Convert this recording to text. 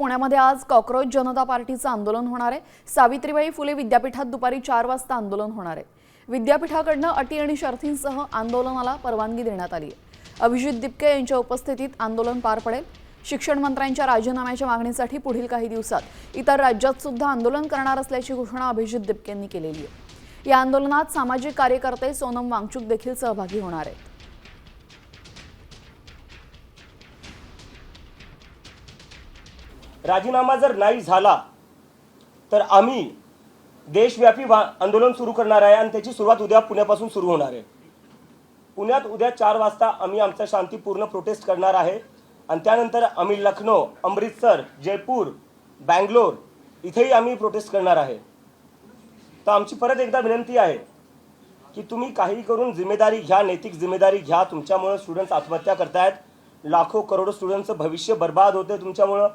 पुण्यामध्ये आज कॉकरोच जनता पार्टीचं आंदोलन होणार आहे। सावित्रीबाई फुले विद्यापीठात दुपारी 4 वाजता आंदोलन होणार आहे। विद्यापीठाकडून अटी आणि शर्तींसह आंदोलनाला परवानगी देण्यात आली आहे। अभिजित दिपके यांच्या उपस्थितीत आंदोलन पार पडेल। शिक्षण मंत्र्यांच्या राजीनाम्याच्या मागणीसाठी पुढील काही दिवसात इतर राज्यात सुद्धा आंदोलन करणार असल्याची घोषणा अभिजित दिपके यांनी केलेली आहे। या आंदोलनात सामाजिक कार्यकर्ते सोनम वांगचुक देखील सहभागी होणार आहेत। राजीनामा जर नाही झाला तर आम्ही देशव्यापी आंदोलन सुरू करणार आहे आणि त्याची सुरुवात उद्या पुण्यापासून सुरू होणार आहे। पुण्यात उद्या 4 वाजता आम्ही आमचा शांतीपूर्ण प्रोटेस्ट करणार आहे आणि त्यानंतर आम्ही लखनौ, अमृतसर, जयपूर, बंगलोर इथेही आम्ही प्रोटेस्ट करणार आहे। तर आमची परत एकदा विनंती आहे की तुम्ही काही करून जिम्मेदारी घ्या, नैतिक जिम्मेदारी घ्या। तुमच्यामुळे स्टुडंट्स आत्महत्या करतायत, लाखो करोडो स्टुडंट्सचं भविष्य बर्बाद होते तुमच्यामुळे।